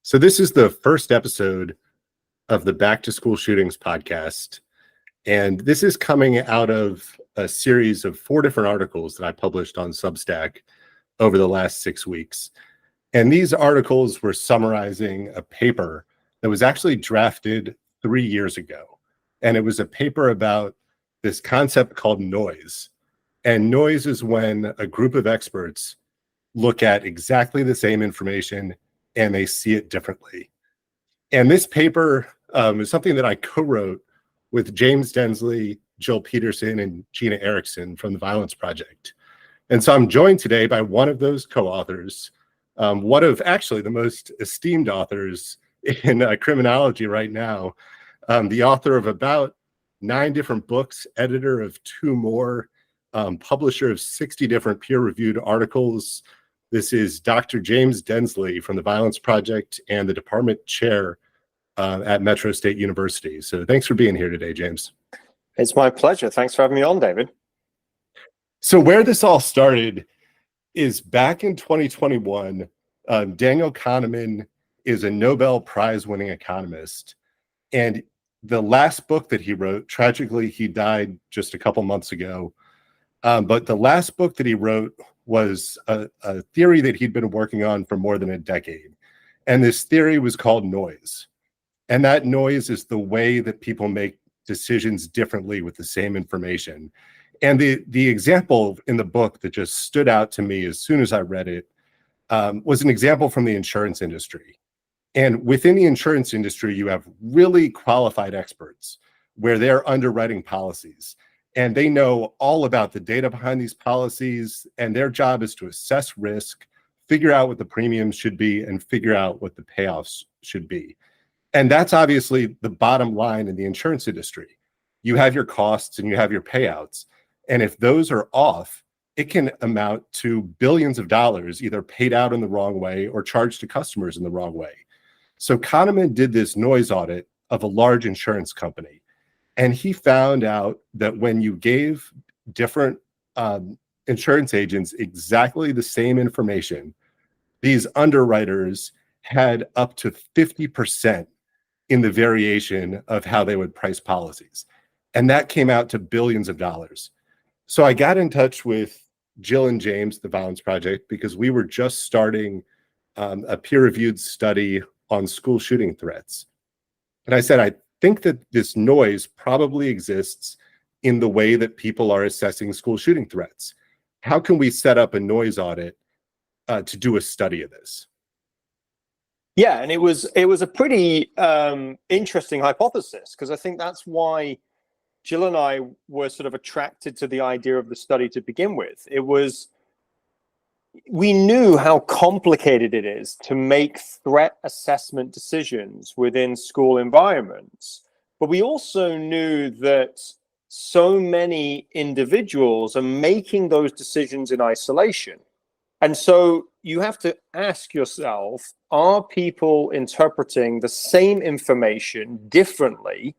So this is the first episode of the Back to School Shootings podcast. And this is coming out of a series of 4 different articles that I published on Substack over the last 6 weeks. And these articles were summarizing a paper that was actually drafted 3 years ago. And it was a paper about this concept called noise. And noise is when a group of experts look at exactly the same information and they see it differently. And this paper is something that I co-wrote with James Densley, Jill Peterson, and Gina Erickson from the Violence Project. And so I'm joined today by one of those co-authors, one of actually the most esteemed authors in criminology right now, the author of about 9 different books, editor of 2 more, publisher of 60 different peer-reviewed articles. This is Dr. James Densley from the Violence Project and the department chair at Metro State University. So thanks for being here today, James. It's my pleasure. Thanks for having me on, David. So where this all started is back in 2021, Daniel Kahneman is a Nobel Prize-winning economist. And the last book that he wrote, tragically, he died just a couple months ago. But the last book that he wrote was a theory that he'd been working on for more than a decade. And this theory was called noise. And that noise is the way that people make decisions differently with the same information. And the example in the book that just stood out to me as soon as I read it was an example from the insurance industry. And within the insurance industry, you have really qualified experts where they're underwriting policies. And they know all about the data behind these policies, and their job is to assess risk, figure out what the premiums should be, and figure out what the payoffs should be. And that's obviously the bottom line in the insurance industry. You have your costs and you have your payouts. And if those are off, it can amount to billions of dollars either paid out in the wrong way or charged to customers in the wrong way. So Kahneman did this noise audit of a large insurance company. And he found out that when you gave different insurance agents exactly the same information, these underwriters had up to 50% in the variation of how they would price policies. And that came out to billions of dollars. So I got in touch with Jill and James, the Violence Project, because we were just starting a peer-reviewed study on school shooting threats. And I said, I think that this noise probably exists in the way that people are assessing school shooting threats. How can we set up a noise audit to do a study of this? Yeah, and it was a pretty interesting hypothesis, because I think that's why Jill and I were sort of attracted to the idea of the study to begin with. We knew how complicated it is to make threat assessment decisions within school environments, but we also knew that so many individuals are making those decisions in isolation. And so you have to ask yourself, are people interpreting the same information differently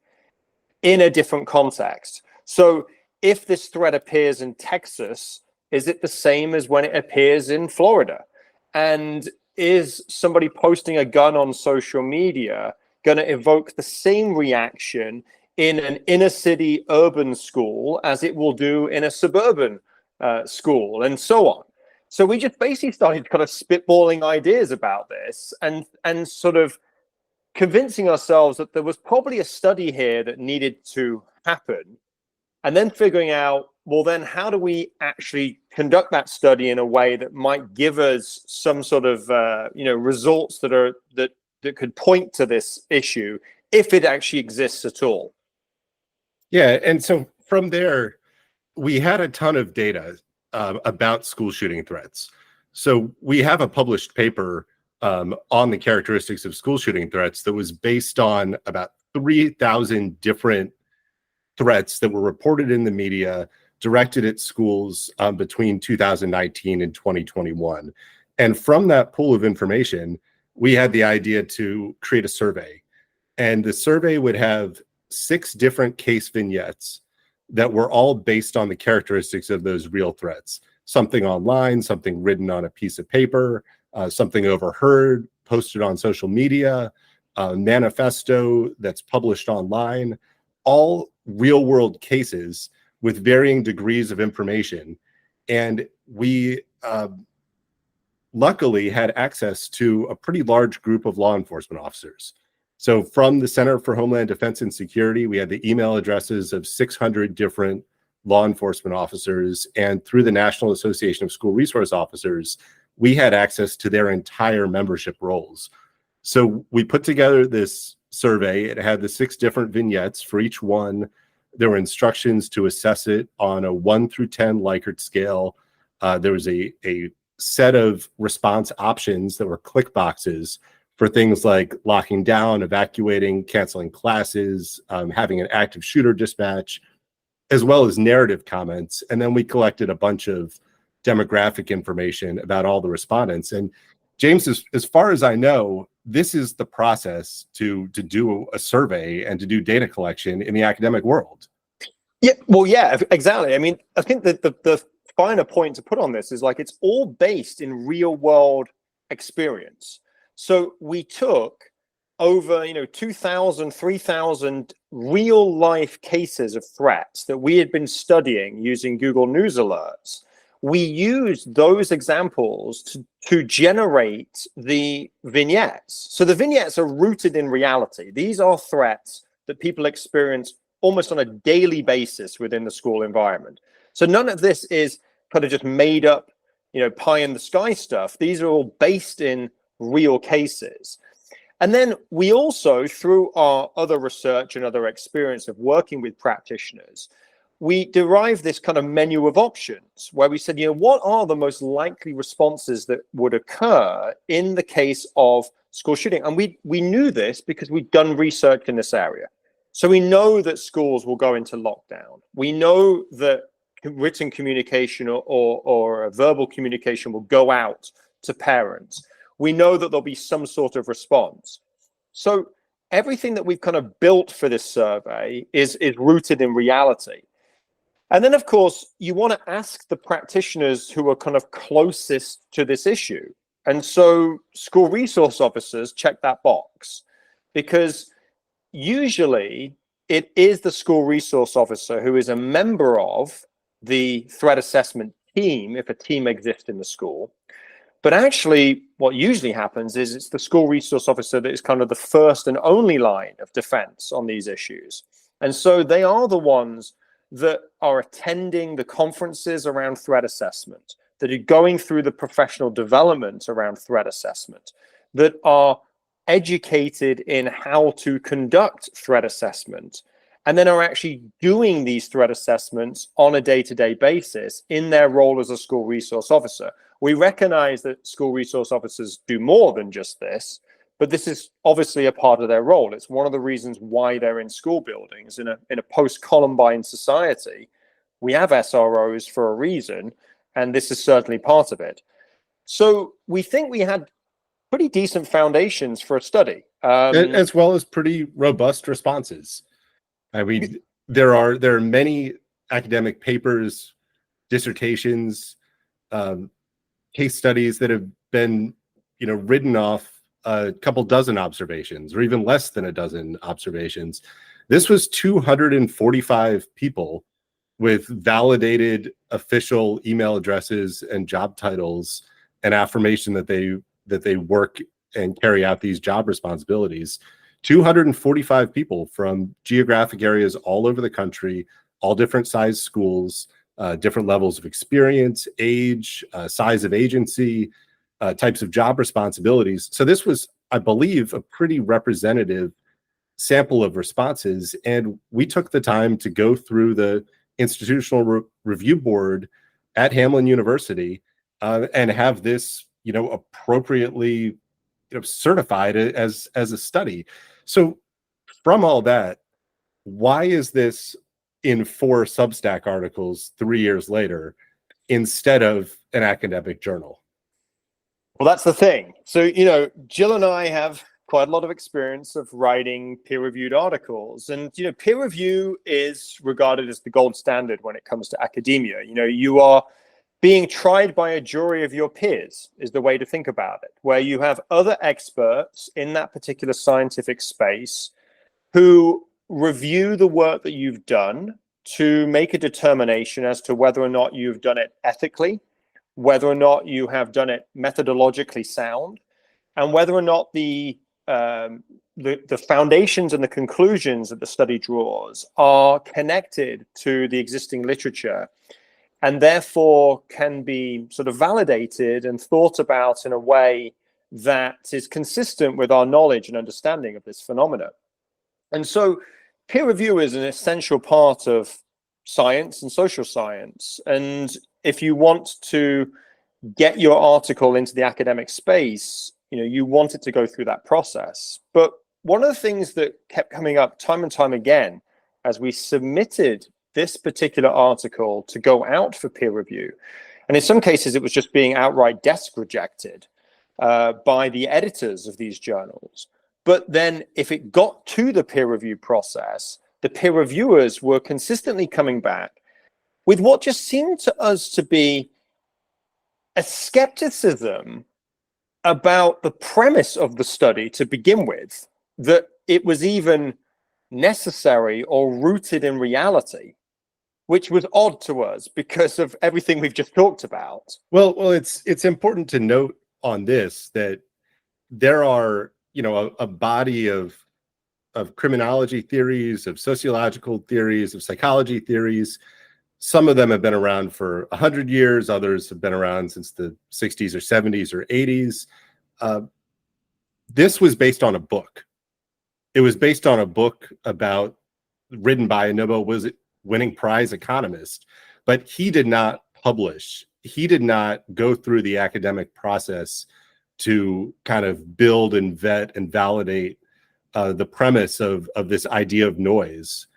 in a different context? So if this threat appears in Texas, is it the same as when it appears in Florida? And is somebody posting a gun on social media going to evoke the same reaction in an inner city urban school as it will do in a suburban school, and so on? So we just basically started kind of spitballing ideas about this and sort of convincing ourselves that there was probably a study here that needed to happen, and then figuring out, well, then how do we actually conduct that study in a way that might give us some sort of results that could point to this issue, if it actually exists at all. Yeah, and so from there, we had a ton of data about school shooting threats. So we have a published paper on the characteristics of school shooting threats that was based on about 3,000 different threats that were reported in the media directed at schools between 2019 and 2021. And from that pool of information, we had the idea to create a survey. And the survey would have 6 different case vignettes that were all based on the characteristics of those real threats. Something online, something written on a piece of paper, something overheard, posted on social media, a manifesto that's published online, all real world cases with varying degrees of information. And we luckily had access to a pretty large group of law enforcement officers. So from the Center for Homeland Defense and Security, we had the email addresses of 600 different law enforcement officers, and through the National Association of School Resource Officers, we had access to their entire membership rolls. So we put together this survey. It had the 6 different vignettes. For each one, there were instructions to assess it on a 1 through 10 Likert scale. There was a set of response options that were click boxes for things like locking down, evacuating, canceling classes, having an active shooter dispatch, as well as narrative comments. And then we collected a bunch of demographic information about all the respondents. And James, as far as I know, this is the process to do a survey and to do data collection in the academic world. Yeah, well, yeah, exactly. I mean, I think that the finer point to put on this is like it's all based in real world experience. So we took over 2,000, 3,000 real life cases of threats that we had been studying using Google News alerts. We used those examples to generate the vignettes. So the vignettes are rooted in reality. These are threats that people experience almost on a daily basis within the school environment. So none of this is kind of just made up, pie in the sky stuff. These are all based in real cases. And then we also, through our other research and other experience of working with practitioners, we derived this kind of menu of options where we said, what are the most likely responses that would occur in the case of school shooting? And we knew this because we'd done research in this area. So we know that schools will go into lockdown. We know that written communication or verbal communication will go out to parents. We know that there'll be some sort of response. So everything that we've kind of built for this survey is rooted in reality. And then, of course, you want to ask the practitioners who are kind of closest to this issue. And so school resource officers check that box because usually it is the school resource officer who is a member of the threat assessment team, if a team exists in the school. But actually, what usually happens is it's the school resource officer that is kind of the first and only line of defense on these issues. And so they are the ones that are attending the conferences around threat assessment, that are going through the professional development around threat assessment, that are educated in how to conduct threat assessment, and then are actually doing these threat assessments on a day-to-day basis in their role as a school resource officer. We recognize that school resource officers do more than just this, but this is obviously a part of their role. It's one of the reasons why they're in school buildings. In a post-Columbine society, we have SROs for a reason, and this is certainly part of it. So we think we had pretty decent foundations for a study. As well as pretty robust responses. I mean, there are many academic papers, dissertations, case studies that have been, written off a couple dozen observations or even less than a dozen observations. This was 245 people with validated official email addresses and job titles and affirmation that they work and carry out these job responsibilities. 245 people from geographic areas all over the country, all different size schools, different levels of experience, age, size of agency, types of job responsibilities. So this was, I believe, a pretty representative sample of responses. And we took the time to go through the institutional review board at Hamline University and have this, appropriately certified as a study. So from all that, why is this in 4 Substack articles 3 years later instead of an academic journal? Well, that's the thing. So, Jill and I have quite a lot of experience of writing peer-reviewed articles. And, peer review is regarded as the gold standard when it comes to academia. You are being tried by a jury of your peers is the way to think about it, where you have other experts in that particular scientific space who review the work that you've done to make a determination as to whether or not you've done it ethically, whether or not you have done it methodologically sound, and whether or not the foundations and the conclusions that the study draws are connected to the existing literature, and therefore can be sort of validated and thought about in a way that is consistent with our knowledge and understanding of this phenomena. And so peer review is an essential part of science and social science. And if you want to get your article into the academic space, you want it to go through that process. But one of the things that kept coming up time and time again as we submitted this particular article to go out for peer review, and in some cases it was just being outright desk rejected by the editors of these journals. But then if it got to the peer review process, the peer reviewers were consistently coming back with what just seemed to us to be a skepticism about the premise of the study to begin with, that it was even necessary or rooted in reality, which was odd to us because of everything we've just talked about. Well, it's important to note on this that there are, a body of criminology theories, of sociological theories, of psychology theories. Some of them have been around for 100 years. Others have been around since the 60s or 70s or 80s. This was based on a book. It was based on a book written by a Nobel winning prize economist, but he did not publish. He did not go through the academic process to kind of build and vet and validate the premise of this idea of noise.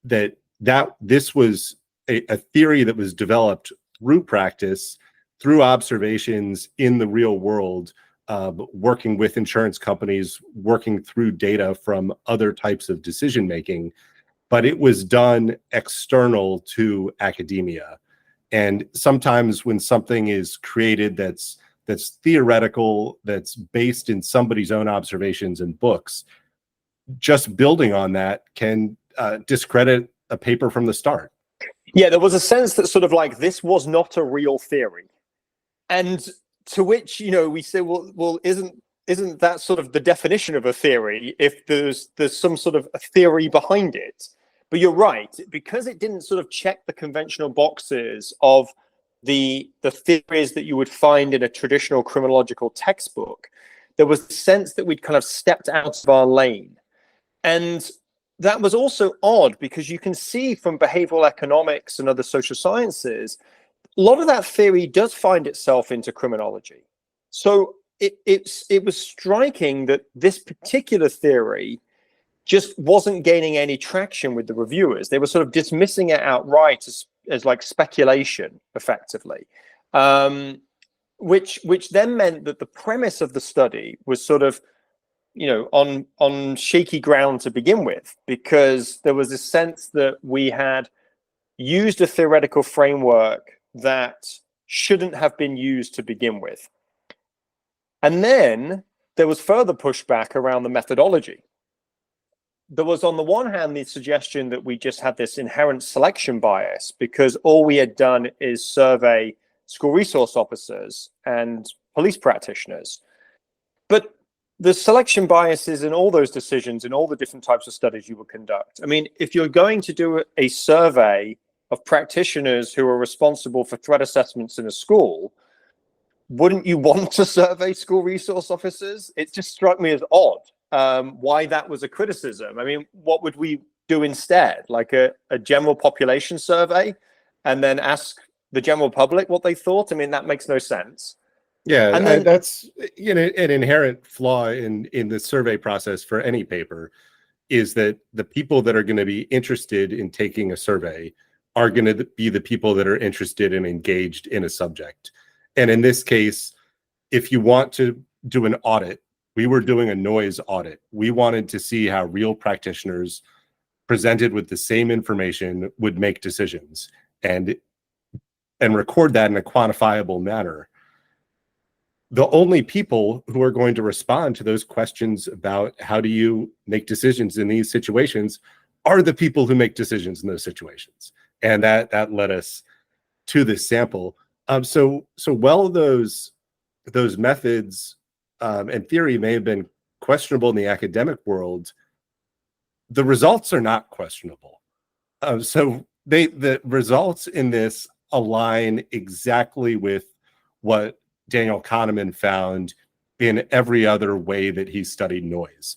This was a theory that was developed through practice, through observations in the real world, working with insurance companies, working through data from other types of decision making, but it was done external to academia. And sometimes when something is created that's theoretical, that's based in somebody's own observations and books, just building on that can discredit a paper from the start. Yeah, there was a sense that sort of like this was not a real theory. And to which, we say, well, isn't that sort of the definition of a theory if there's some sort of a theory behind it? But you're right, because it didn't sort of check the conventional boxes of the theories that you would find in a traditional criminological textbook, there was a sense that we'd kind of stepped out of our lane. And that was also odd because you can see from behavioral economics and other social sciences, a lot of that theory does find itself into criminology. So it was striking that this particular theory just wasn't gaining any traction with the reviewers. They were sort of dismissing it outright as like speculation, effectively, which then meant that the premise of the study was sort of, on shaky ground to begin with, because there was a sense that we had used a theoretical framework that shouldn't have been used to begin with. And then there was further pushback around the methodology. There was, on the one hand, the suggestion that we just had this inherent selection bias because all we had done is survey school resource officers and police practitioners. But the selection biases in all those decisions, in all the different types of studies you would conduct. I mean, if you're going to do a survey of practitioners who are responsible for threat assessments in a school, wouldn't you want to survey school resource officers? It just struck me as odd. Why that was a criticism. I mean, what would we do instead? Like a general population survey and then ask the general public what they thought? I mean, that makes no sense. Yeah, and then, that's an inherent flaw in the survey process for any paper, is that the people that are going to be interested in taking a survey are going to be the people that are interested and engaged in a subject. And in this case, if you want to do an audit, we were doing a noise audit. We wanted to see how real practitioners presented with the same information would make decisions. And and record that in a quantifiable manner, the only people who are going to respond to those questions about how do you make decisions in these situations are the people who make decisions in those situations. And that led us to this sample. So while those methods and theory may have been questionable in the academic world, the results are not questionable. So the results in this align exactly with what Daniel Kahneman found in every other way that he studied noise.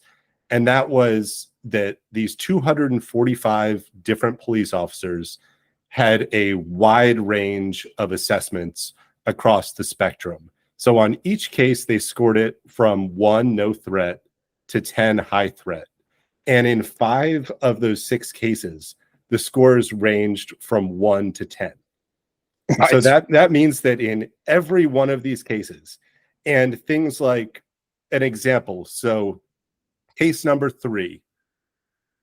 And that was that these 245 different police officers had a wide range of assessments across the spectrum. So on each case, they scored it from 1, no threat, to 10, high threat. And in 5 of those 6 cases, the scores ranged from 1 to 10. Right. So that means that in every one of these cases, and things like an example, so case number 3,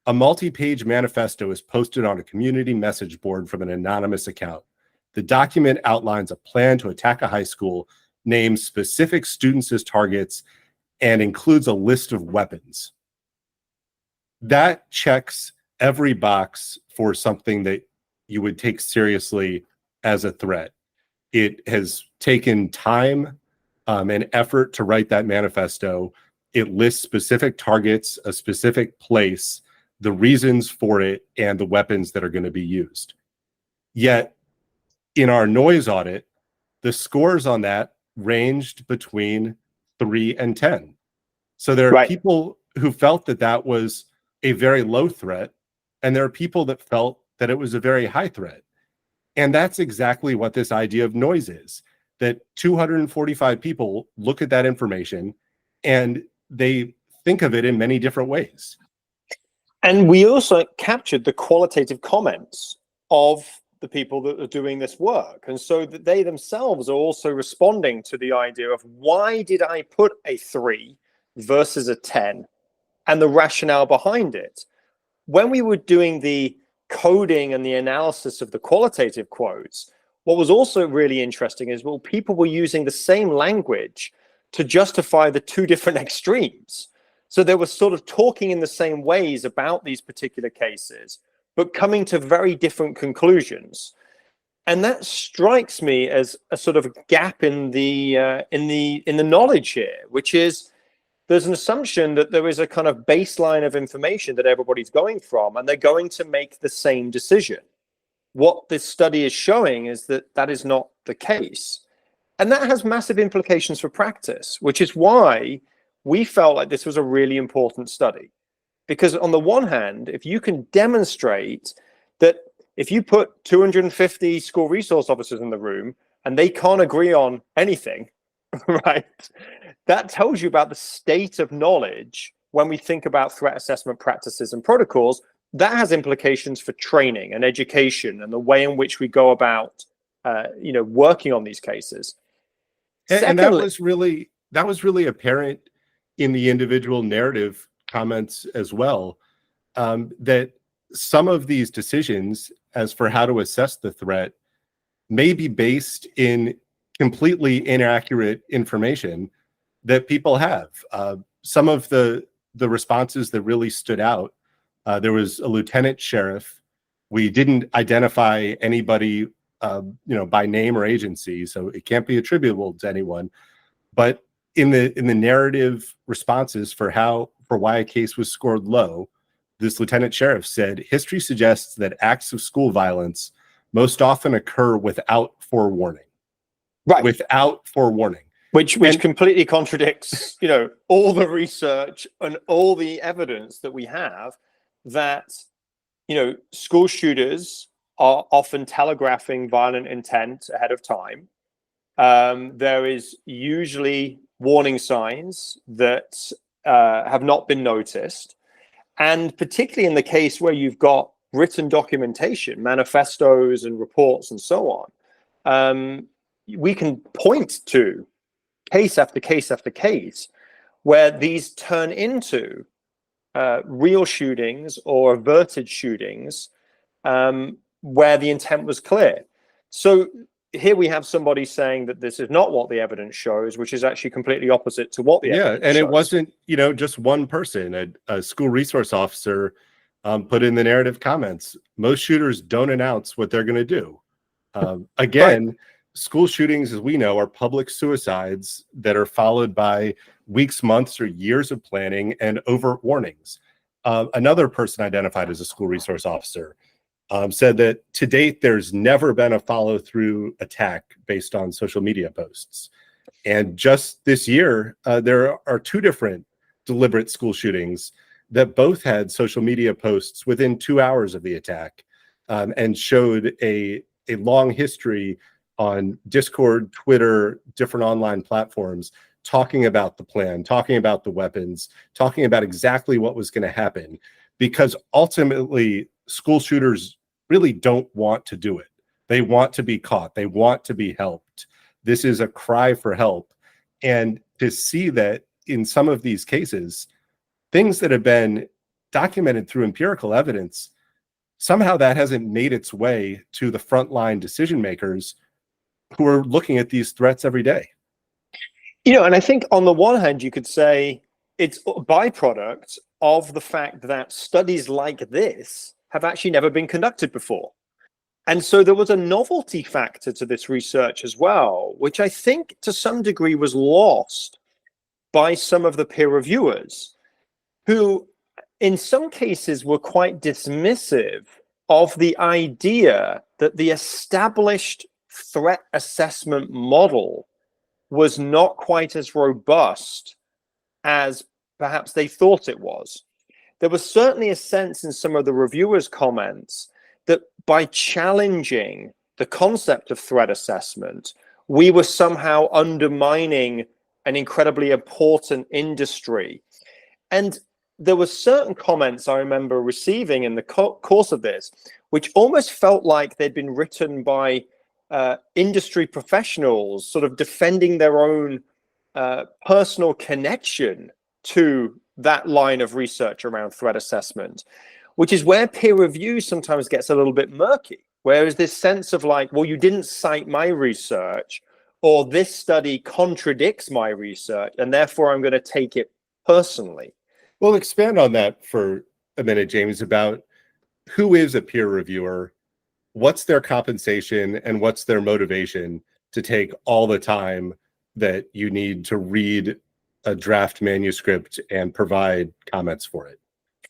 a multi-page manifesto is posted on a community message board from an anonymous account. The document outlines a plan to attack a high school, names specific students as targets, and includes a list of weapons. That checks every box for something that you would take seriously as a threat. It has taken time and effort to write that manifesto. It lists specific targets, a specific place, the reasons for it, and the weapons that are going to be used. Yet, in our noise audit, the scores on that ranged between 3 and 10. So there are Right. people who felt that that was a very low threat, and there are people that felt that it was a very high threat. And that's exactly what this idea of noise is, that 245 people look at that information and they think of it in many different ways. And we also captured the qualitative comments of the people that are doing this work. And so that they themselves are also responding to the idea of, why did I put a 3 versus a 10, and the rationale behind it. When we were doing the coding and the analysis of the qualitative quotes, what was also really interesting is, well, people were using the same language to justify the 2 different extremes. So they were sort of talking in the same ways about these particular cases, but coming to very different conclusions. And that strikes me as a sort of gap in the knowledge here, which is, there's an assumption that there is a kind of baseline of information that everybody's going from, and they're going to make the same decision. What this study is showing is that that is not the case. And that has massive implications for practice, which is why we felt like this was a really important study. Because on the one hand, if you can demonstrate that if you put 250 school resource officers in the room and they can't agree on anything, right, that tells you about the state of knowledge when we think about threat assessment practices and protocols. That has implications for training and education and the way in which we go about working on these cases. And that was really apparent in the individual narrative comments as well, that some of these decisions as for how to assess the threat may be based in completely inaccurate information that people have. Some of the responses that really stood out, there was a lieutenant sheriff. We didn't identify anybody by name or agency, so it can't be attributable to anyone. But in the narrative responses for why a case was scored low, this lieutenant sheriff said, history suggests that acts of school violence most often occur without forewarning. Right. Without forewarning. Which completely contradicts, all the research and all the evidence that we have that, school shooters are often telegraphing violent intent ahead of time. There is usually warning signs that have not been noticed. And particularly in the case where you've got written documentation, manifestos and reports and so on, we can point to case after case after case where these turn into real shootings or averted shootings where the intent was clear. So here we have somebody saying that this is not what the evidence shows, which is actually completely opposite to what the evidence and shows. it wasn't, just one person. A school resource officer put in the narrative comments, most shooters don't announce what they're going to do. Again, right. School shootings, as we know, are public suicides that are followed by weeks, months, or years of planning and overt warnings. Another person identified as a school resource officer said that to date, there's never been a follow-through attack based on social media posts. And just this year, there are 2 different deliberate school shootings that both had social media posts within 2 hours of the attack, and showed a long history on Discord, Twitter, different online platforms, talking about the plan, talking about the weapons, talking about exactly what was going to happen, because ultimately school shooters really don't want to do it. They want to be caught. They want to be helped. This is a cry for help. And to see that in some of these cases, things that have been documented through empirical evidence, somehow that hasn't made its way to the frontline decision makers who are looking at these threats every day. And I think on the one hand, you could say it's a byproduct of the fact that studies like this have actually never been conducted before. And so there was a novelty factor to this research as well, which I think to some degree was lost by some of the peer reviewers, who in some cases were quite dismissive of the idea that the established threat assessment model was not quite as robust as perhaps they thought it was. There was certainly a sense in some of the reviewers' comments that by challenging the concept of threat assessment, we were somehow undermining an incredibly important industry. And there were certain comments I remember receiving in the course of this, which almost felt like they'd been written by industry professionals sort of defending their own personal connection to that line of research around threat assessment, which is where peer review sometimes gets a little bit murky. Whereas this sense of like, well, you didn't cite my research, or this study contradicts my research, and therefore I'm going to take it personally. Well, expand on that for a minute, James, about who is a peer reviewer, what's their compensation, and what's their motivation to take all the time that you need to read a draft manuscript and provide comments for it.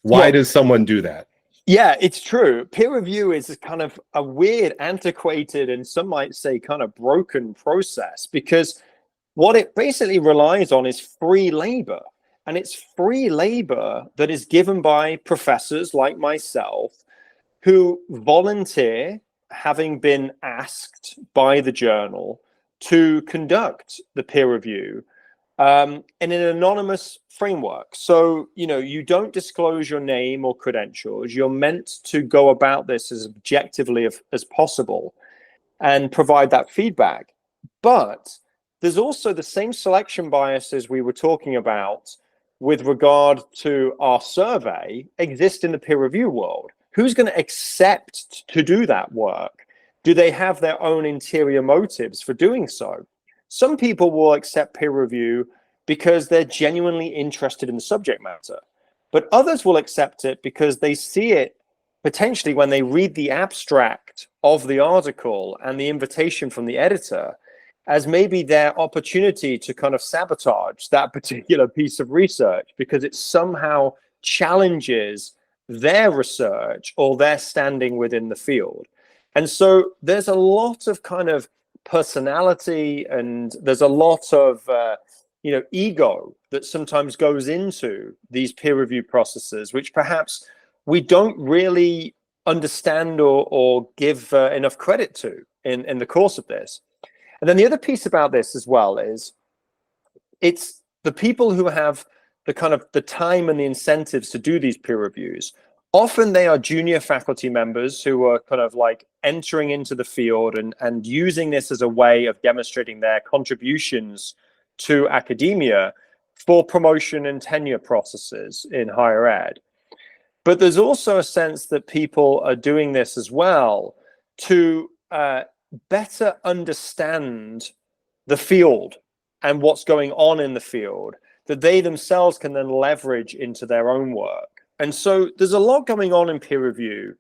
Why does someone do that? Yeah, it's true. Peer review is kind of a weird, antiquated, and some might say kind of broken process, because what it basically relies on is free labor. And it's free labor that is given by professors like myself who volunteer, having been asked by the journal to conduct the peer review in an anonymous framework. So, you don't disclose your name or credentials. You're meant to go about this as objectively as possible and provide that feedback. But there's also the same selection biases we were talking about with regard to our survey exist in the peer review world. Who's going to accept to do that work? Do they have their own interior motives for doing so? Some people will accept peer review because they're genuinely interested in the subject matter, but others will accept it because they see it potentially when they read the abstract of the article and the invitation from the editor as maybe their opportunity to kind of sabotage that particular piece of research because it somehow challenges their research or their standing within the field. And so there's a lot of kind of personality, and there's a lot of ego that sometimes goes into these peer review processes, which perhaps we don't really understand or give enough credit to in the course of this. And then the other piece about this as well is it's the people who have the kind of the time and the incentives to do these peer reviews. Often they are junior faculty members who are kind of like entering into the field and using this as a way of demonstrating their contributions to academia for promotion and tenure processes in higher ed. But there's also a sense that people are doing this as well to better understand the field and what's going on in the field that they themselves can then leverage into their own work. And so there's a lot going on in peer review.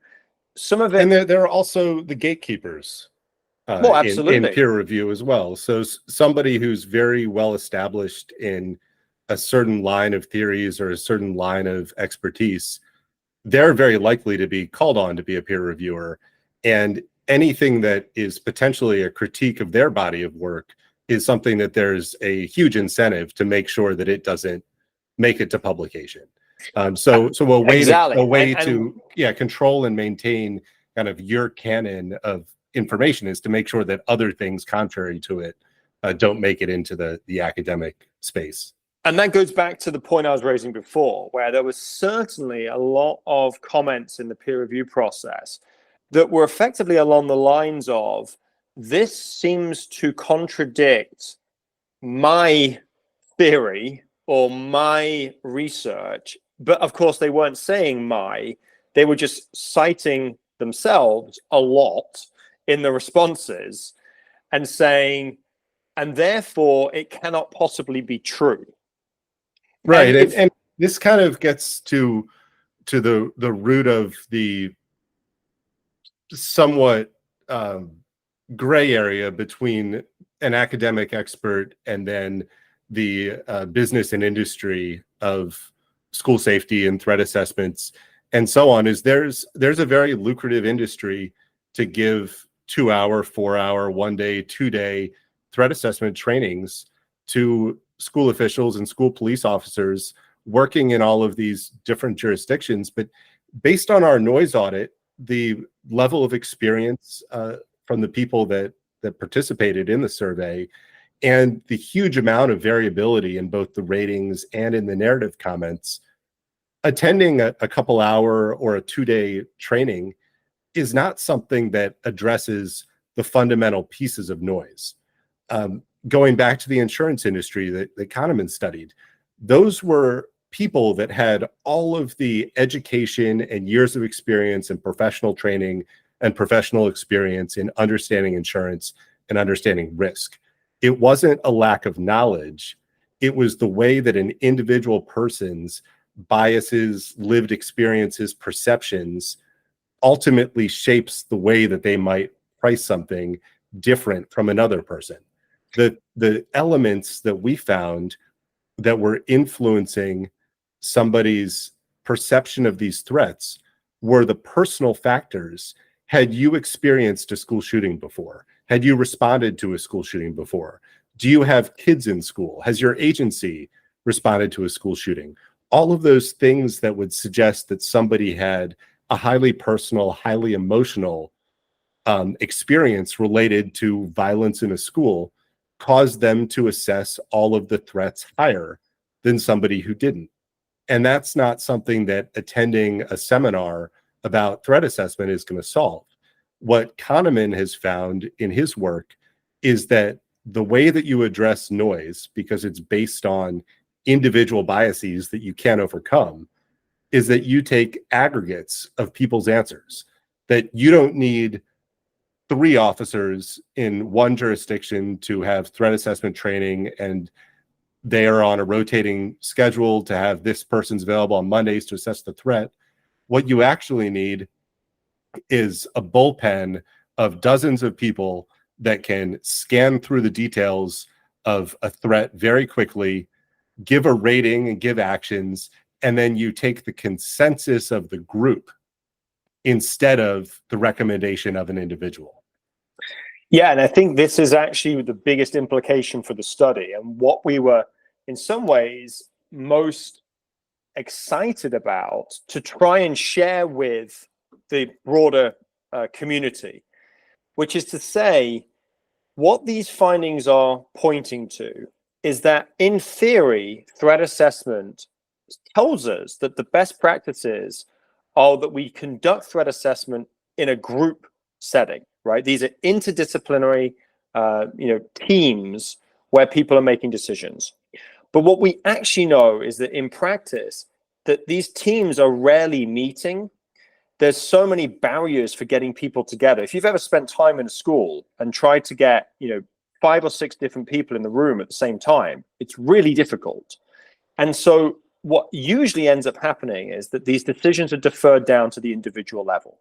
Some of it, and there are also the gatekeepers well, in absolutely. peer review as well. So somebody who's very well established in a certain line of theories or a certain line of expertise, they're very likely to be called on to be a peer reviewer. And anything that is potentially a critique of their body of work is something that there's a huge incentive to make sure that it doesn't make it to publication. So a way Exactly. to control and maintain kind of your canon of information is to make sure that other things contrary to it don't make it into the academic space. And that goes back to the point I was raising before, where there was certainly a lot of comments in the peer review process that were effectively along the lines of, this seems to contradict my theory or my research. But of course, they weren't saying they were just citing themselves a lot in the responses and saying, and therefore it cannot possibly be true. Right. And this kind of gets to the root of the somewhat gray area between an academic expert and then the business and industry of school safety and threat assessments and so on. Is there's a very lucrative industry to give 2-hour, 4-hour, 1-day, 2-day threat assessment trainings to school officials and school police officers working in all of these different jurisdictions. But based on our noise audit, the level of experience from the people that participated in the survey and the huge amount of variability in both the ratings and in the narrative comments, attending a couple hour or a 2-day training is not something that addresses the fundamental pieces of noise. Going back to the insurance industry that Kahneman studied, those were people that had all of the education and years of experience and professional training and professional experience in understanding insurance and understanding risk. It wasn't a lack of knowledge. It was the way that an individual person's biases, lived experiences, perceptions ultimately shapes the way that they might price something different from another person. The elements that we found that were influencing somebody's perception of these threats were the personal factors. Had you experienced a school shooting before? Had you responded to a school shooting before? Do you have kids in school? Has your agency responded to a school shooting? All of those things that would suggest that somebody had a highly personal, highly emotional experience related to violence in a school caused them to assess all of the threats higher than somebody who didn't. And that's not something that attending a seminar about threat assessment is going to solve. What Kahneman has found in his work is that the way that you address noise, because it's based on individual biases that you can't overcome, is that you take aggregates of people's answers, that you don't need 3 officers in one jurisdiction to have threat assessment training and they are on a rotating schedule to have this person's available on Mondays to assess the threat. What you actually need is a bullpen of dozens of people that can scan through the details of a threat very quickly, give a rating and give actions, and then you take the consensus of the group instead of the recommendation of an individual. Yeah, and I think this is actually the biggest implication for the study, and what we were, in some ways, most excited about to try and share with the broader community, which is to say, what these findings are pointing to is that, in theory, threat assessment tells us that the best practices are that we conduct threat assessment in a group setting, right? These are interdisciplinary, teams where people are making decisions. But what we actually know is that in practice, that these teams are rarely meeting, there's so many barriers for getting people together. If you've ever spent time in a school and tried to get, 5 or 6 different people in the room at the same time, it's really difficult. And so what usually ends up happening is that these decisions are deferred down to the individual level.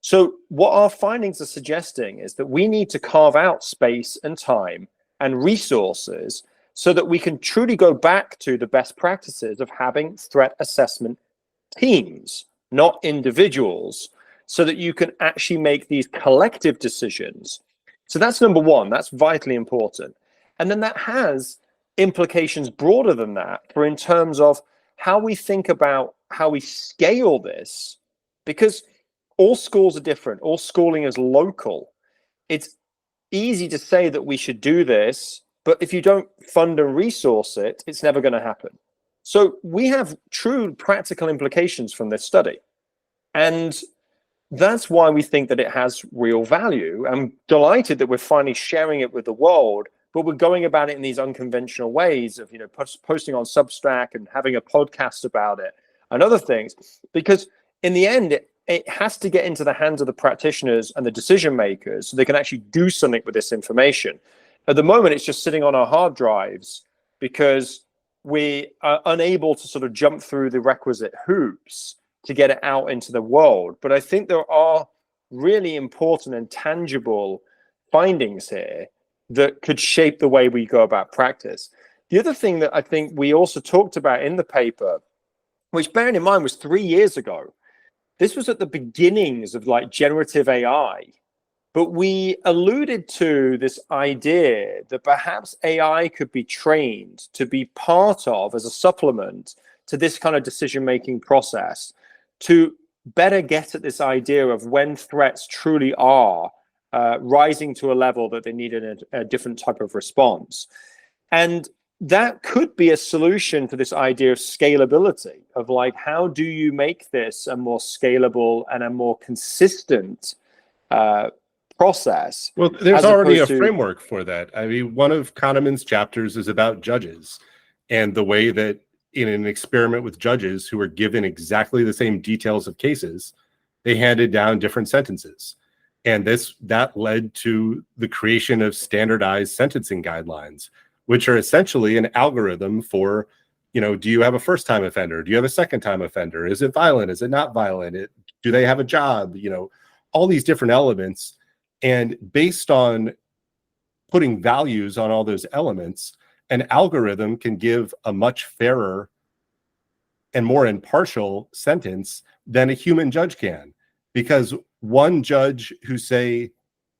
So what our findings are suggesting is that we need to carve out space and time and resources so that we can truly go back to the best practices of having threat assessment teams, not individuals, so that you can actually make these collective decisions. So that's number one. That's vitally important. And then that has implications broader than that for in terms of how we think about how we scale this, because all schools are different. All schooling is local. It's easy to say that we should do this, but if you don't fund and resource it, it's never going to happen. So we have true practical implications from this study. And that's why we think that it has real value. I'm delighted that we're finally sharing it with the world, but we're going about it in these unconventional ways of, posting on Substack and having a podcast about it and other things, because in the end, it has to get into the hands of the practitioners and the decision makers so they can actually do something with this information. At the moment, it's just sitting on our hard drives because we are unable to sort of jump through the requisite hoops to get it out into the world. But I think there are really important and tangible findings here that could shape the way we go about practice. The other thing that I think we also talked about in the paper, which bearing in mind was 3 years ago, this was at the beginnings of like generative AI, but we alluded to this idea that perhaps AI could be trained to be part of, as a supplement to this kind of decision-making process, to better get at this idea of when threats truly are rising to a level that they need a different type of response. And that could be a solution to this idea of scalability, of like, how do you make this a more scalable and a more consistent process? Well, there's already a framework for that. I mean, one of Kahneman's chapters is about judges and the way that in an experiment with judges who were given exactly the same details of cases, they handed down different sentences. And that led to the creation of standardized sentencing guidelines, which are essentially an algorithm for, do you have a first-time offender? Do you have a second-time offender? Is it violent? Is it not violent? Do they have a job? All these different elements. And based on putting values on all those elements, an algorithm can give a much fairer and more impartial sentence than a human judge can. Because one judge who, say,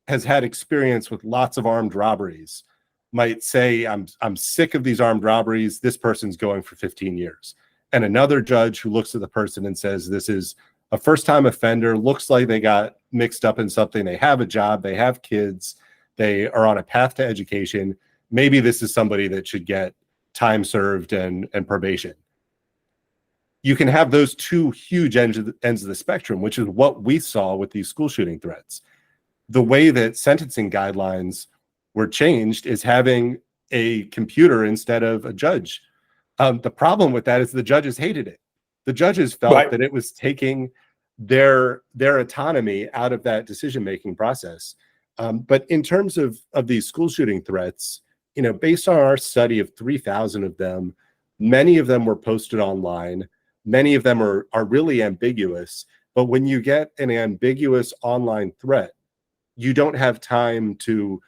has had experience with lots of armed robberies might say, I'm sick of these armed robberies. This person's going for 15 years. And another judge who looks at the person and says, this is a first-time offender, looks like they got mixed up in something. They have a job, they have kids, they are on a path to education. Maybe this is somebody that should get time served and probation. You can have those two huge ends of the spectrum, which is what we saw with these school shooting threats. The way that sentencing guidelines were changed is having a computer instead of a judge. The problem with that is the judges hated it. The judges felt that it was taking their autonomy out of that decision-making process. But in terms of these school shooting threats, based on our study of 3,000 of them, many of them were posted online. Many of them are really ambiguous. But when you get an ambiguous online threat, you don't have time to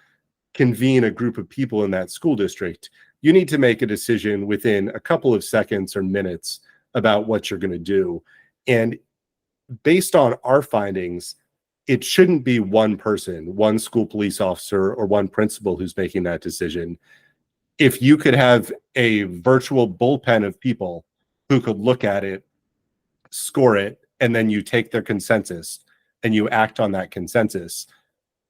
convene a group of people in that school district. You need to make a decision within a couple of seconds or minutes about what you're going to do. And based on our findings, it shouldn't be one person, one school police officer or one principal who's making that decision. If you could have a virtual bullpen of people who could look at it, score it, and then you take their consensus and you act on that consensus,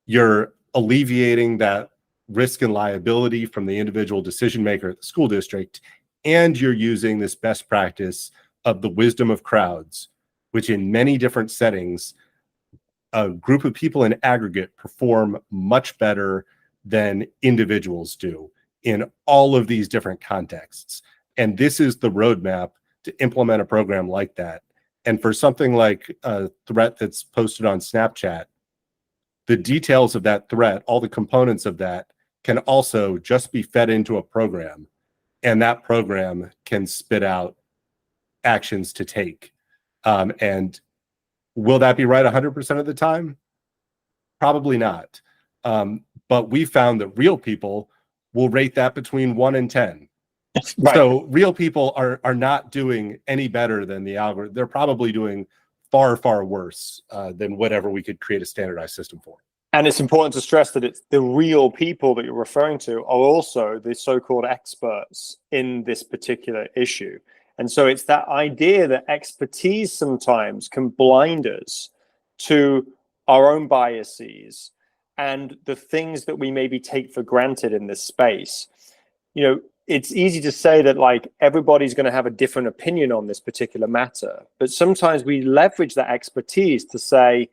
you're alleviating that risk and liability from the individual decision maker at the school district, and you're using this best practice of the wisdom of crowds, which in many different settings, a group of people in aggregate perform much better than individuals do in all of these different contexts. And this is the roadmap to implement a program like that. And for something like a threat that's posted on Snapchat, the details of that threat, all the components of that, can also just be fed into a program, and that program can spit out actions to take. And will that be right 100% of the time? Probably not. But we found that real people will rate that between 1 and 10. Right. So real people are not doing any better than the algorithm. They're probably doing far, far worse than whatever we could create a standardized system for. And it's important to stress that it's the real people that you're referring to are also the so-called experts in this particular issue. And so it's that idea that expertise sometimes can blind us to our own biases and the things that we maybe take for granted in this space. You know, it's easy to say that like everybody's going to have a different opinion on this particular matter, but sometimes we leverage that expertise to say,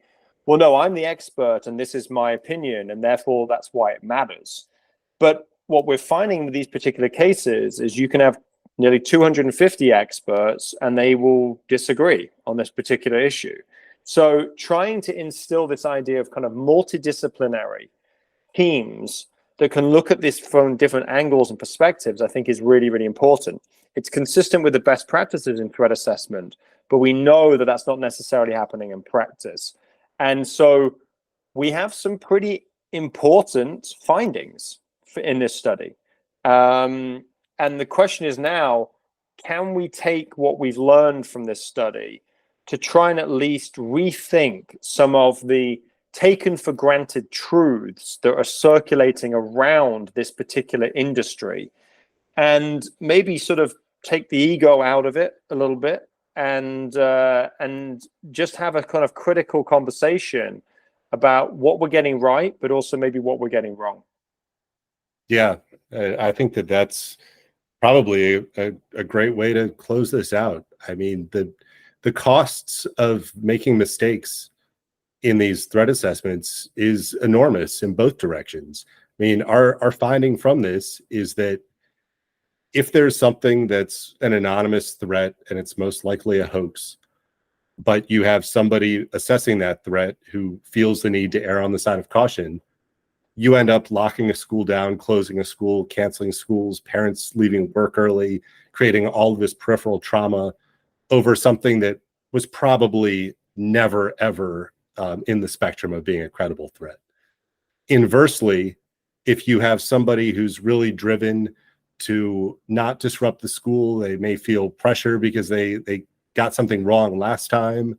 well, no, I'm the expert and this is my opinion, and therefore that's why it matters. But what we're finding with these particular cases is you can have nearly 250 experts and they will disagree on this particular issue. So trying to instill this idea of kind of multidisciplinary teams that can look at this from different angles and perspectives, I think is really, really important. It's consistent with the best practices in threat assessment, but we know that that's not necessarily happening in practice. And so we have some pretty important findings in this study. And the question is now, can we take what we've learned from this study to try and at least rethink some of the taken for granted truths that are circulating around this particular industry, and maybe sort of take the ego out of it a little bit, and just have a kind of critical conversation about what we're getting right, but also maybe what we're getting wrong. Yeah, I think that that's probably a great way to close this out. I mean, the costs of making mistakes in these threat assessments is enormous in both directions. I mean, our finding from this is that if there's something that's an anonymous threat and it's most likely a hoax, but you have somebody assessing that threat who feels the need to err on the side of caution, you end up locking a school down, closing a school, canceling schools, parents leaving work early, creating all of this peripheral trauma over something that was probably never, ever in the spectrum of being a credible threat. Inversely, if you have somebody who's really driven to not disrupt the school, they may feel pressure because they got something wrong last time.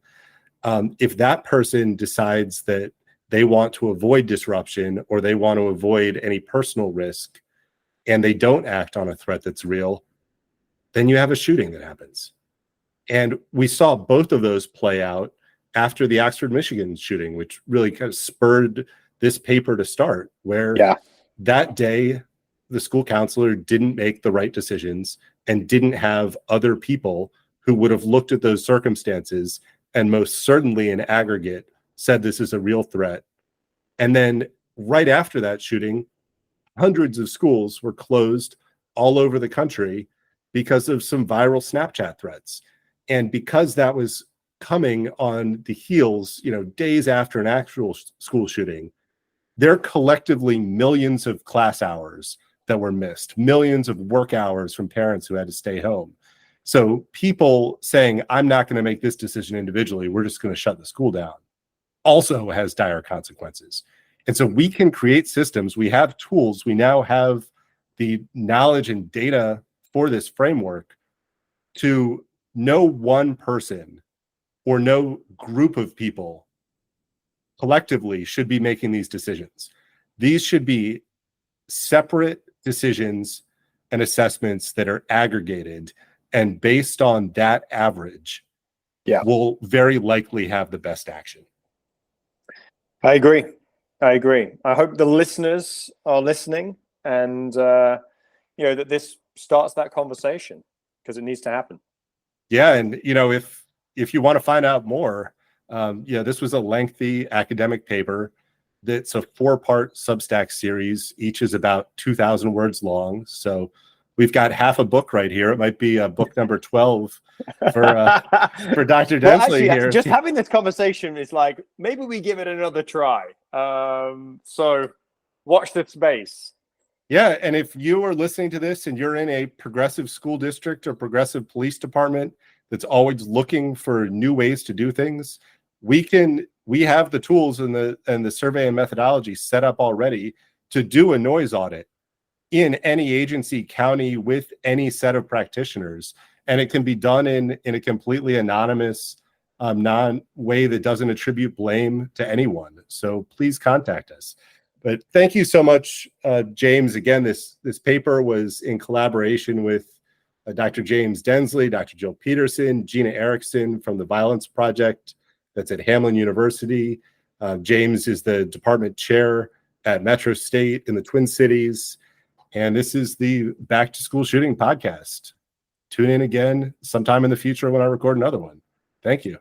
If that person decides that they want to avoid disruption or they want to avoid any personal risk and they don't act on a threat that's real, then you have a shooting that happens. And we saw both of those play out after the Oxford, Michigan shooting, which really kind of spurred this paper to start, where that day, the school counselor didn't make the right decisions and didn't have other people who would have looked at those circumstances and most certainly in aggregate said this is a real threat. And then right after that shooting, hundreds of schools were closed all over the country because of some viral Snapchat threats. And because that was coming on the heels, days after an actual school shooting, there are collectively millions of class hours that were missed, millions of work hours from parents who had to stay home. So people saying, I'm not going to make this decision individually, we're just going to shut the school down, also has dire consequences. And so we can create systems. We have tools. We now have the knowledge and data for this framework to no one person or no group of people collectively should be making these decisions. These should be separate decisions and assessments that are aggregated, and based on that average, will very likely have the best action. I agree. I hope the listeners are listening and that this starts that conversation, because it needs to happen. Yeah, and if you want to find out more, this was a lengthy academic paper. That's a 4-part Substack series. Each is about 2,000 words long. So we've got half a book right here. It might be book number 12 for Dr. Densley well, actually, here. Just having this conversation is like, maybe we give it another try. So watch this space. Yeah, and if you are listening to this and you're in a progressive school district or progressive police department that's always looking for new ways to do things, we have the tools and the survey and methodology set up already to do a noise audit in any agency, county, with any set of practitioners. And it can be done in a completely anonymous, non-way that doesn't attribute blame to anyone. So please contact us. But thank you so much, James. Again, this paper was in collaboration with Dr. James Densley, Dr. Jill Peterson, Gina Erickson from the Violence Project that's at Hamline University. James is the department chair at Metro State in the Twin Cities. And this is the Back to School Shooting podcast. Tune in again sometime in the future when I record another one. Thank you.